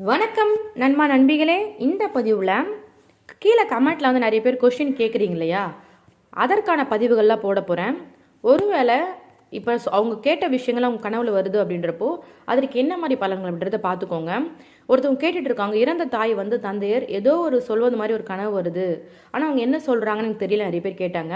வணக்கம் நண்பா நண்பிகளே. இந்த பதிவில் கீழே கமெண்ட்டில் வந்து நிறைய பேர் கொஸ்டின் கேட்குறீங்க இல்லையா, அதற்கான பதிவுகள்லாம் போட போகிறேன். ஒருவேளை இப்போ அவங்க கேட்ட விஷயங்கள் அவங்க கனவுல வருது அப்படின்றப்போ அதற்கு என்ன மாதிரி பலன்கள் அப்படின்றத பார்த்துக்கோங்க. ஒருத்தவங்க கேட்டுட்டு இருக்காங்க, இறந்த தாய் வந்து தந்தையர் ஏதோ ஒரு சொல்வது மாதிரி ஒரு கனவு வருது, ஆனால் அவங்க என்ன சொல்கிறாங்கன்னு எனக்கு தெரியல. நிறைய பேர் கேட்டாங்க.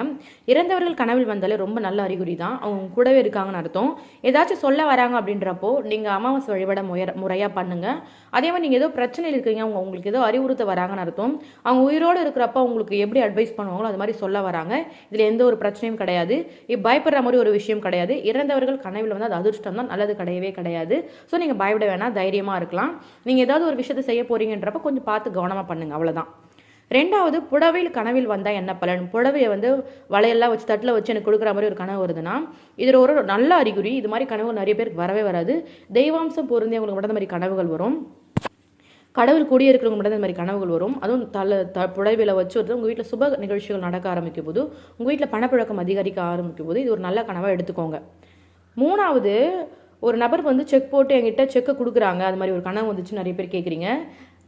இறந்தவர்கள் கனவில் வந்தாலே ரொம்ப நல்ல அறிகுறி தான், அவங்க கூடவே இருக்காங்கன்னு அர்த்தம். ஏதாச்சும் சொல்ல வராங்க அப்படின்றப்போ நீங்கள் அமாவாசை வழிபட முறையாக பண்ணுங்கள். அதே மாதிரி நீங்கள் ஏதோ பிரச்சனையில் இருக்கீங்க, உங்களுக்கு ஏதோ அறிவுறுத்த வராங்கன்னு அர்த்தம். அவங்க உயிரோடு இருக்கிறப்ப அவங்களுக்கு எப்படி அட்வைஸ் பண்ணுவாங்களோ அது மாதிரி சொல்ல வராங்க. இதில் எந்த ஒரு பிரச்சனையும் கிடையாது, பயப்படுற மாதிரி ஒரு விஷயம் கிடையாது. இறந்தவர்கள் கனவில் வந்து அது அதிர்ஷ்டம் தான், நல்லது கிடையவே கிடையாது. ஸோ நீங்கள் பயப்பட வேணாம், தைரியமாக இருக்கலாம். நீங்கள் ஏதாவது ஒரு விஷயத்தை செய்ய போறீங்கன்றப்ப கொஞ்சம் பார்த்து கவனமாக பண்ணுங்க, அவ்வளோதான். ரெண்டாவது, புடவையில் கனவில் வந்தால் என்ன பலன்? புடவையை வந்து வலையெல்லாம் வச்சு தட்டில் வச்சு எனக்கு கொடுக்குற மாதிரி ஒரு கனவு வருதுன்னா இதில் ஒரு நல்ல அறிகுறி. இது மாதிரி கனவு நிறைய பேருக்கு வரவே வராது. தெய்வாம்சம் பொருந்தி உங்களுக்கு மட்டும் மாதிரி கனவுகள் வரும். கடவுள் கூடிய இருக்கிறவங்க மட்டும் இந்த மாதிரி கனவுகள் வரும். அதுவும் புடவையில் வச்சு வருது. உங்கள் வீட்டில் சுப நிகழ்ச்சிகள் நடக்க ஆரம்பிக்கும் போது, உங்கள் வீட்டில் பணப்புழக்கம் அதிகரிக்க ஆரம்பிக்கும் போது இது ஒரு நல்ல கனவாக எடுத்துக்கோங்க. மூணாவது, ஒரு நபர் வந்து செக் போட்டு என்கிட்ட செக்கை கொடுக்குறாங்க, அது மாதிரி ஒரு கனவு வந்துச்சு நிறைய பேர் கேட்குறீங்க.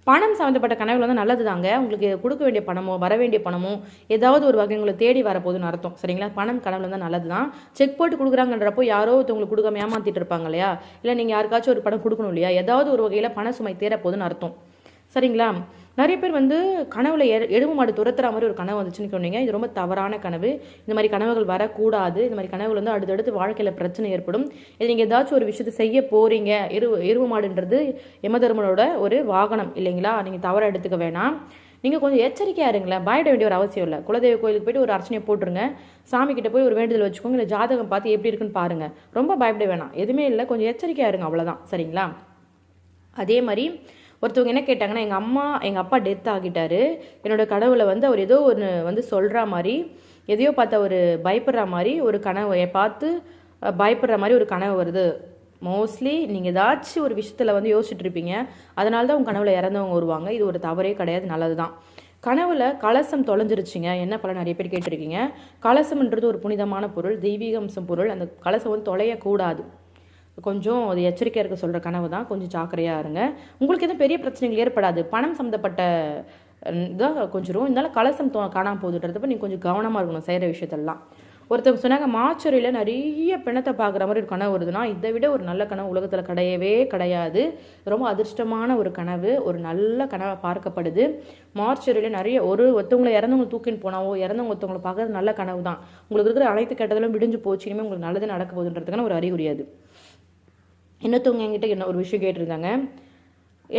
பணம் சம்மந்தப்பட்ட கனவுகள் வந்து நல்லது தாங்க. உங்களுக்கு கொடுக்க வேண்டிய பணமோ வர வேண்டிய பணமோ ஏதாவது ஒரு வகை உங்களை தேடி வரப்போகுதுன்னு அர்த்தம், சரிங்களா? பணம் கனவுல தான் நல்லது தான். செக் போட்டு கொடுக்குறாங்கன்றப்போ யாரோ ஒருத்தவங்களுக்கு கொடுக்காம ஏமாற்றிட்டு இருப்பாங்க இல்லையா, இல்லை நீங்கள் யாருக்காச்சும் ஒரு பணம் கொடுக்கணும் இல்லையா, ஏதாவது ஒரு வகையில் பண சுமை தேரப்போகுதுன்னு அர்த்தம், சரிங்களா? நிறைய பேர் வந்து கனவுல எருமை மாடு துரத்துற மாதிரி ஒரு கனவு வந்துச்சுன்னு சொன்னீங்க. இது ரொம்ப தவறான கனவு. இந்த மாதிரி கனவுகள் வரக்கூடாது. இந்த மாதிரி கனவுகள் வந்து அடுத்தடுத்து வாழ்க்கையில் பிரச்சனை ஏற்படும். இது நீங்கள் ஏதாச்சும் ஒரு விஷயத்தை செய்ய போறீங்க. எருமை மாடுன்றது யமதர்மனோட ஒரு வாகனம் இல்லைங்களா, நீங்கள் தவற எடுத்துக்க வேணாம். நீங்கள் கொஞ்சம் எச்சரிக்கையாக இருங்களேன், பயப்பட வேண்டிய ஒரு அவசியம் இல்லை. குலதெய்வ கோயிலுக்கு போய்ட்டு ஒரு அர்ச்சனையை போட்டுருங்க, சாமி கிட்ட போய் ஒரு வேண்டுதல் வச்சுக்கோங்க, இல்லை ஜாதகம் பார்த்து எப்படி இருக்குன்னு பாருங்கள். ரொம்ப பயப்பட வேணாம், எதுவுமே இல்லை, கொஞ்சம் எச்சரிக்கையாக இருங்க, அவ்வளோதான், சரிங்களா? அதே மாதிரி ஒருத்தவங்க என்ன கேட்டாங்கன்னா, எங்கள் அப்பா டெத் ஆகிட்டாரு, என்னோட கடவுளை வந்து அவர் ஏதோ ஒன்று வந்து சொல்கிற மாதிரி, எதையோ பார்த்து அவர் பயப்படுற மாதிரி ஒரு கனவை பார்த்து பயப்படுற மாதிரி ஒரு கனவு வருது. மோஸ்ட்லி நீங்கள் ஏதாச்சும் ஒரு விஷயத்தில் வந்து யோசிச்சுட்டு இருப்பீங்க, அதனால தான் உங்கள் கனவுல இறந்தவங்க வருவாங்க. இது ஒரு தவறே கிடையாது, நல்லது தான். கனவுல கலசம் தொலைஞ்சிருச்சுங்க, என்ன பல நிறைய பேர் கேட்டிருக்கீங்க. கலசம்ன்றது ஒரு புனிதமான பொருள், தெய்வீக அம்சம் பொருள். அந்த கலசம் வந்து தொலையக்கூடாது. கொஞ்சம் அது எச்சரிக்கையாக இருக்க சொல்கிற கனவு தான், கொஞ்சம் ஜாக்கிரதையாக இருங்க. உங்களுக்கு எதுவும் பெரிய பிரச்சனைகள் ஏற்படாது, பணம் சம்மந்தப்பட்ட இதாக கொஞ்சம் இருந்தாலும் கலசம் காணாமல் போகுதுன்றப்ப நீங்கள் கொஞ்சம் கவனமாக இருக்கணும் செய்கிற விஷயத்தெல்லாம். ஒருத்தவங்க சொன்னாங்க, மாச்சொரியில் நிறைய பிணத்தை பார்க்குற மாதிரி ஒரு கனவு வருதுன்னா இதை விட ஒரு நல்ல கனவு உலகத்தில் கிடையவே கிடையாது. ரொம்ப அதிர்ஷ்டமான ஒரு கனவு, ஒரு நல்ல கனவை பார்க்கப்படுது. மார்ச்சொரியில் நிறைய ஒருத்தவங்களை இறந்தவங்களை தூக்கின்னு போனாவோ இறந்தவங்க ஒருத்தவங்களை பார்க்கறது நல்ல கனவு தான். உங்களுக்கு இருக்கிற அனைத்து கெட்டதெல்லாம் விடிஞ்சு போச்சு, இனிமேல் உங்களுக்கு நல்லது நடக்க போகுதுன்றதுக்கான ஒரு அறிகுறி அது. இன்னொருத்தவங்க என்கிட்ட என்ன ஒரு விஷயம் கேட்டிருந்தாங்க,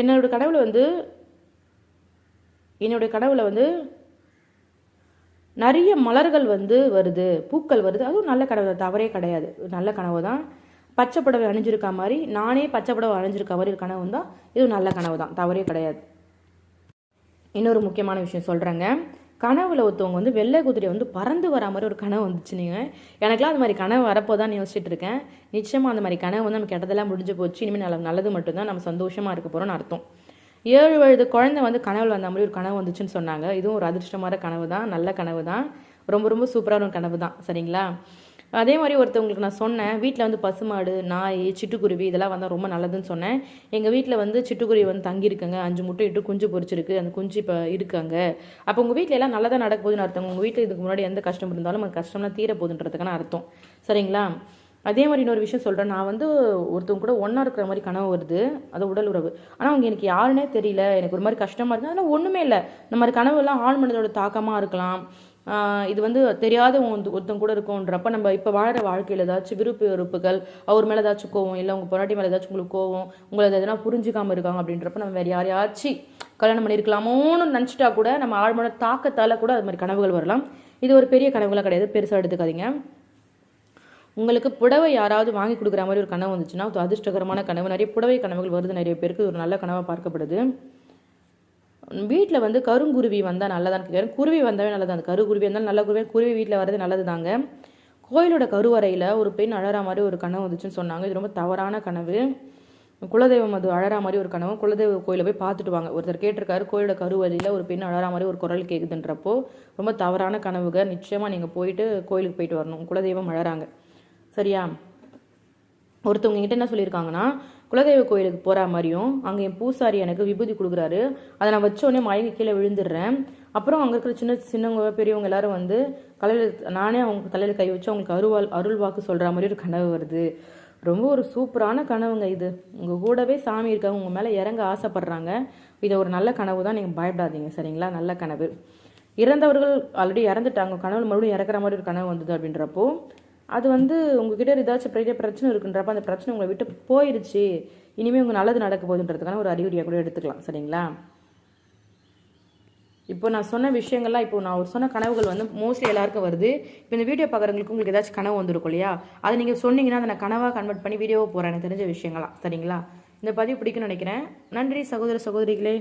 என்னோடய கனவுல வந்து நிறைய மலர்கள் வந்து வருது, பூக்கள் வருது. அதுவும் நல்ல கனவு தான், தவறே கிடையாது, நல்ல கனவு தான். பச்சை புடவை அணிஞ்சிருக்க மாதிரி, நானே பச்சை புடவை அணிஞ்சிருக்க மாதிரி ஒரு கனவு தான், இது நல்ல கனவு தான், தவறே கிடையாது. இன்னொரு முக்கியமான விஷயம் சொல்கிறேங்க. கனவுல ஒருத்தவங்க வந்து வெள்ளை குதிரை வந்து பறந்து வர மாதிரி ஒரு கனவு வந்துச்சு. நீங்கள் எனக்குலாம் அந்த மாதிரி கனவு வரப்போதான் யோசிச்சுட்டு இருக்கேன். நிச்சயமாக அந்த மாதிரி கனவு வந்து நம்ம கெட்டதெல்லாம் முடிஞ்சு போச்சு, இனிமேல் நல்லது மட்டும்தான், நம்ம சந்தோஷமாக இருக்க போகிறோம்னு அர்த்தம். 7 வயது குழந்தை வந்து கனவுல வந்த மாதிரி ஒரு கனவு வந்துச்சுன்னு சொன்னாங்க. இதுவும் ஒரு அதிர்ஷ்டமான கனவு தான், நல்ல கனவு தான், ரொம்ப ரொம்ப சூப்பரான ஒரு கனவு தான், சரிங்களா? அதே மாதிரி ஒருத்தவங்களுக்கு நான் சொன்னேன், வீட்டில் வந்து பசுமாடு, நாய், சிட்டுக்குருவி இதெல்லாம் வந்தால் ரொம்ப நல்லதுன்னு சொன்னேன். எங்கள் வீட்டில் வந்து சிட்டுக்குருவி வந்து தங்கியிருக்குங்க, 5 முட்டை இட்டு குஞ்சு பொறிச்சிருக்கு, அந்த குஞ்சு இப்போ இருக்காங்க. அப்போ உங்கள் வீட்டில் எல்லாம் நல்லதாக நடக்க போகுதுன்னு அர்த்தம். உங்கள் வீட்டில் இதுக்கு முன்னாடி எந்த கஷ்டம் இருந்தாலும் அந்த கஷ்டம்லாம் தீர போகுதுன்றதுக்கான அர்த்தம், சரிங்களா? அதே மாதிரி இன்னொரு விஷயம் சொல்கிறேன், நான் வந்து ஒருத்தவங்க கூட ஒன்றா இருக்கிற மாதிரி கனவு வருது, அது உடல் உறவு. ஆனால் அவங்க எனக்கு யாருன்னே தெரியல, எனக்கு ஒரு மாதிரி கஷ்டமாக இருக்குது. அதெல்லாம் ஒன்றுமே இல்லை. இந்த மாதிரி கனவுலாம் ஆழ் மனதோட தாக்கமாக இருக்கலாம். இது வந்து தெரியாத ஒருத்தங்க கூட இருக்கும்ன்றப்ப நம்ம இப்போ வாழ்கிற வாழ்க்கையில் ஏதாச்சும் விருப்பு வெறுப்புகள், அவர் மேலே ஏதாச்சும் கோவம், இல்லை உங்கள் பொண்டாட்டி மேலே ஏதாச்சும் உங்களுக்கு கோவம், உங்களை எதனா புரிஞ்சிக்காமல் இருக்காங்க அப்படின்றப்ப நம்ம வேறு யாரையாச்சும் கல்யாணம் பண்ணியிருக்கலாமோன்னு நினச்சிட்டா கூட நம்ம ஆழ்மன தாக்கத்தால் கூட அது மாதிரி கனவுகள் வரலாம். இது ஒரு பெரிய கனவுகளாக கிடையாது, பெருசாக எடுத்துக்காதீங்க. உங்களுக்கு புடவை யாராவது வாங்கி கொடுக்குற மாதிரி ஒரு கனவு வந்துச்சுன்னா அது அதிர்ஷ்டகரமான கனவு. நிறைய புடவை கனவுகள் வருது, நிறைய பேருக்கு ஒரு நல்ல கனவாக பார்க்கப்படுது. வீட்டில் வந்து கருங்குருவி வந்தால் நல்லதான்னு கேட்குறேன். குருவி வந்தாவே நல்லது, அந்த கருங்குருவி வந்தாலும் நல்ல குருவி வீட்டில் வர்றது நல்லது தாங்க. கோயிலோட கருவறையில் ஒரு பெண் அழற மாதிரி ஒரு கனவு வந்துச்சுன்னு சொன்னாங்க. இது ரொம்ப தவறான கனவு. குலதெய்வம் அது அழற மாதிரி ஒரு கனவு. குலதெய்வ கோயிலை போய் பார்த்துட்டு வாங்க. ஒருத்தர் கேட்டிருக்காரு, கோயிலோட கருவறையில் ஒரு பெண் அழற மாதிரி ஒரு குரல் கேட்குதுன்றப்போ ரொம்ப தவறான கனவுக. நிச்சயமாக நீங்கள் போயிட்டு கோயிலுக்கு போயிட்டு வரணும், குலதெய்வம் அழறாங்க, சரியா? ஒருத்தவங்க கிட்ட என்ன சொல்லியிருக்காங்கன்னா, குலதெய்வ கோயிலுக்கு போகிற மாதிரியும் அங்கே என் பூசாரி எனக்கு விபூதி கொடுக்குறாரு. அதை நான் வச்ச உடனே மயங்கி கீழே விழுந்துடுறேன். அப்புறம் அங்கே இருக்கிற சின்னவங்க பெரியவங்க எல்லாரும் வந்து நானே அவங்க தலையில் கை வச்சு அவங்களுக்கு அருள் வாக்கு சொல்கிற மாதிரி ஒரு கனவு வருது. ரொம்ப ஒரு சூப்பரான கனவுங்க இது. உங்கள் கூடவே சாமி இருக்காங்க, உங்கள் மேலே இறங்க ஆசைப்படுறாங்க. இதை ஒரு நல்ல கனவு தான், நீங்கள் பயப்படாதீங்க சரிங்களா. நல்ல கனவு. இறந்தவர்கள் ஆல்ரெடி இறந்துட்டாங்க, கனவு மறுபடியும் இறக்குற மாதிரி ஒரு கனவு வந்தது அப்படின்றப்போ அது வந்து உங்ககிட்ட ஏதாச்சும் பெரிய பிரச்சனை இருக்குன்றப்ப அந்த பிரச்சனை உங்களை விட்டு போயிடுச்சு, இனிமேல் உங்கள் நல்லது நடக்க போகுதுன்றதுக்கான ஒரு அறிகுறியாக கூட எடுத்துக்கலாம் சரிங்களா. இப்போ நான் சொன்ன விஷயங்கள்லாம், இப்போ நான் ஒரு சொன்ன கனவுகள் வந்து மோஸ்ட்லி எல்லாருக்கும் வருது. இப்போ இந்த வீடியோ பார்க்குறவங்களுக்கு உங்களுக்கு ஏதாச்சும் கனவு வந்திருக்கும் இல்லையா, அதை நீங்கள் சொன்னீங்கன்னா அதை நான் கனவாக கன்வெர்ட் பண்ணி வீடியோவை போகிறேன் எனக்கு தெரிஞ்ச விஷயங்களாம் சரிங்களா. இந்த பதிவு பிடிக்கும்னு நினைக்கிறேன். நன்றி சகோதர சகோதரிகளே.